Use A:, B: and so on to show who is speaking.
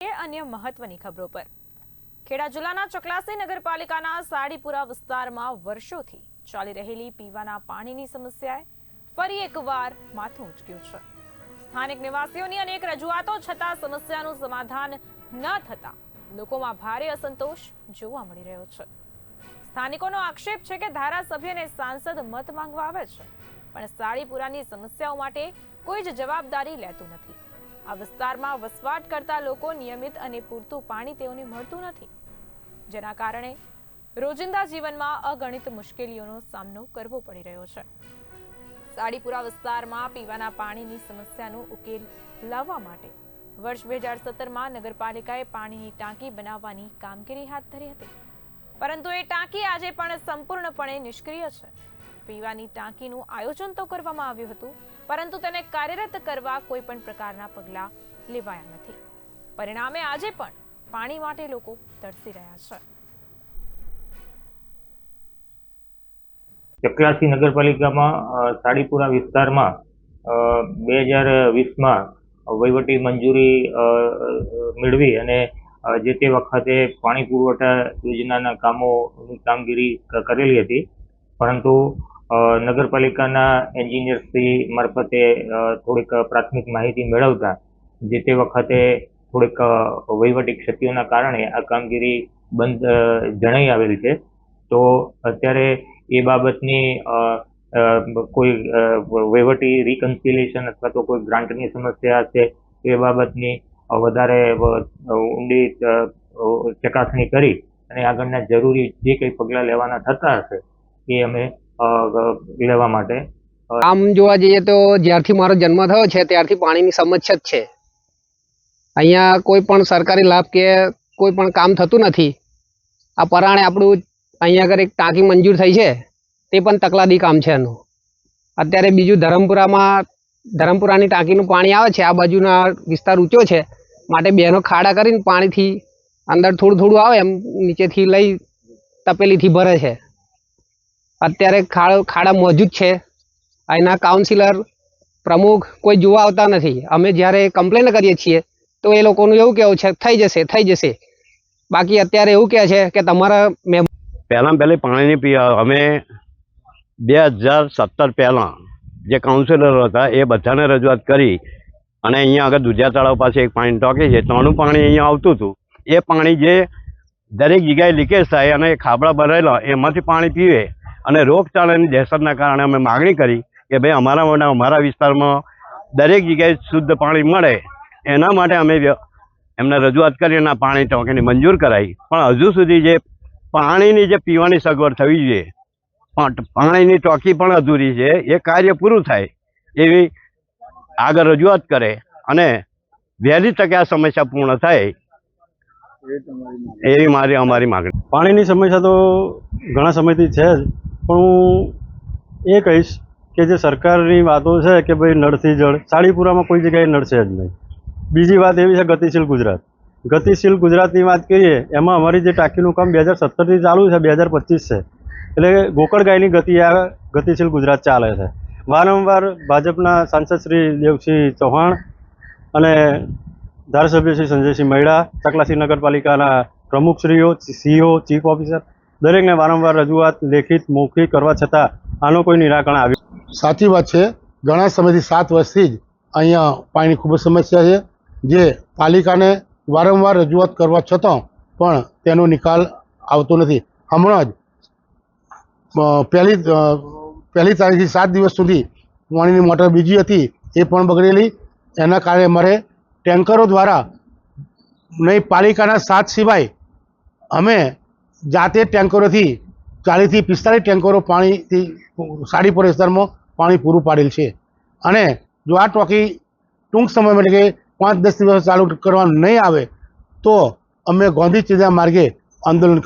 A: अन्य महत्वनी खबरों पर खेड़ा जिल्लाना चकलासी नगरपालिकाना साड़ीपुरा विस्तारमां वर्षोथी चाली रहेली पीवाना पाणीनी समस्याए फरी एकवार माथुं उंचक्युं छे। स्थानिक निवासीओनी अनेक रजूआतो छतां समस्यानुं समाधान न थता लोकोमां भारे असंतोष जोवा मळी रह्यो छे। स्थानिकोनो आक्षेप छे के धारासभ्य अने सांसद मत मांगवा आवे छे पण साड़ीपुरानी समस्याओ माटे कोई ज जवाबदारी लेतुं नथी। आ विस्तारमां वसवाट करता लोको नियमित अने पूरતું पाणी तेओने મળતું નથી, જેના કારણે રોજિંદા જીવનમાં અગણિત મુશ્કેલીઓનો સામનો કરવો પડી રહ્યો છે। સાડીપુરા વિસ્તારમાં પીવાના પાણીની સમસ્યાનો ઉકેલ લાવવા માટે વર્ષ 2017માં નગરપાલિકાએ પાણીની ટાંકી બનાવવાની કામગીરી હાથ ધરી હતી, પરંતુ એ ટાંકી આજે પણ સંપૂર્ણપણે નિષ્ક્રિય છે। પીવાની ટાંકીનું આયોજન તો કરવામાં આવ્યું હતું, પરંતુ તેને કાર્યરત કરવા કોઈ પણ પ્રકારના પગલાં લેવાયા નથી। પરિણામે આજે પણ પાણી માટે લોકો તરસી રહ્યા છે।
B: ચકલાસી નગરપાલિકામાં સાડીપુરા વિસ્તારમાં 2020માં વહીવટી મંજૂરી મેળવી અને જે તે વખતે પાણી પુરવઠા યોજનાના કામગીરી કરેલી હતી, પરંતુ નગરપાલિકાના એન્જિનિયરશ્રી મારફતે થોડીક પ્રાથમિક માહિતી મેળવતા જે તે વખતે થોડીક વહીવટી ક્ષતિઓના કારણે આ કામગીરી બંધ જણાઈ આવેલી છે। તો અત્યારે એ બાબતની કોઈ વહીવટી રિકન્સિલિએશન અથવા તો કોઈ ગ્રાન્ટની સમસ્યા છે એ બાબતની વધારે ઊંડી ચકાસણી કરી અને આગળના જરૂરી જે કંઈ પગલાં લેવાના થતા હશે એ અમે લેવા માટે
C: આમ જોવા જઈએ તો જ્યારથી મારો જન્મ થયો છે ત્યારથી પાણીની સમસ્યા જ છે। અહીંયા કોઈ પણ સરકારી લાભ કે કોઈ પણ કામ થતું નથી। આ પરાણે આપણું અહીંયા આગળ એક ટાંકી મંજૂર થઈ છે તે પણ તકલાદી કામ છે એનું। અત્યારે બીજું ધરમપુરાની ટાંકીનું પાણી આવે છે, આ બાજુના વિસ્તાર ઊંચો છે માટે બેનો ખાડા કરીને પાણીથી અંદર થોડું થોડું આવે એમ નીચેથી લઈ તપેલીથી ભરે છે। અત્યારે ખાડા મોજૂદ છે। અહીંના કાઉન્સિલર પ્રમુખ કોઈ જોવા આવતા નથી। અમે જ્યારે કમ્પ્લેન કરીએ છીએ તો એ લોકોનું એવું કહેવું છે થઈ જશે। બાકી અત્યારે એવું કહે છે કે તમારા
D: પહેલી પાણીની અમે 2017 પહેલાં જે કાઉન્સિલરો હતા એ બધાને રજૂઆત કરી અને અહીંયા આગળ દુધિયા તળાવ પાસે એક પાણી ટાંકી છે, ત્યાંનું પાણી અહીંયા આવતું હતું। એ પાણી જે દરેક જગ્યાએ લીકેજ થાય અને ખાબડા ભરેલા એમાંથી પાણી પીવે અને રોગચાળાની દહેશતના કારણે અમે માગણી કરી કે ભાઈ અમારા વિસ્તારમાં દરેક જગ્યાએ શુદ્ધ પાણી મળે, એના માટે અમે એમને રજૂઆત કરી અને પાણી ટાંકીની મંજૂર કરાવી। પણ હજુ સુધી જે પાણીની જે પીવાની સગવડ થવી જોઈએ, પાણીની ટાંકી પણ અધૂરી છે, એ કાર્ય પૂરું થાય એવી આગળ રજૂઆત કરે અને વહેલી તકે આ સમસ્યા પૂર્ણ થાય એવી અમારી માગણી।
E: પાણીની સમસ્યા તો ઘણા સમયથી છે જ, પણ હું એ કહીશ કે જે સરકારની વાતો છે કે ભાઈ નળથી જળ, સાડીપુરામાં કોઈ જગ્યાએ નળ છે જ નહીં। બીજી વાત એવી છે ગતિશીલ ગુજરાત। ગતિશીલ ગુજરાતની વાત કરીએ એમાં અમારી જે ટાંકીનું કામ 2017થી ચાલુ છે, 2025 છે, એટલે ગોકળગાયની ગતિએ આ ગતિશીલ ગુજરાત ચાલે છે। વારંવાર ભાજપના સાંસદ શ્રી દેવસિંહ ચૌહાણ અને ધારાસભ્ય શ્રી સંજયસિંહ મૈડા, ચકલાસી નગરપાલિકાના પ્રમુખશ્રીઓ, સીઓ, ચીફ ઓફિસર દરેકને વારંવાર રજૂઆત લેખિત મૌખિક કરવા છતાં આનો કોઈ નિરાકરણ આવ્યું।
F: સાચી વાત છે, ઘણા સમયથી 7 વર્ષથી જ અહીંયા પાણીની ખૂબ જ સમસ્યા છે, જે પાલિકાને વારંવાર રજૂઆત કરવા છતાં પણ તેનો નિકાલ આવતો નથી। હમણાં જ પહેલી તારીખથી 7 દિવસ સુધી પાણીની મોટર બીજી હતી એ પણ બગડેલી। એના કારણે અમારે ટેન્કરો દ્વારા નહીં, પાલિકાના 7 સિવાય અમે જાતે ટેન્કરોથી 40 થી 45 ટેન્કરો પાણીથી સાડીપુરા વિસ્તારમાં પાણી પૂરું પાડેલ છે। અને જો આ ટાંકી ટૂંક સમયમાં એટલે કે 5-10 દિવસ ચાલુ કરવા નહીં આવે તો અમે ગાંધી ચિંતા માર્ગે આંદોલન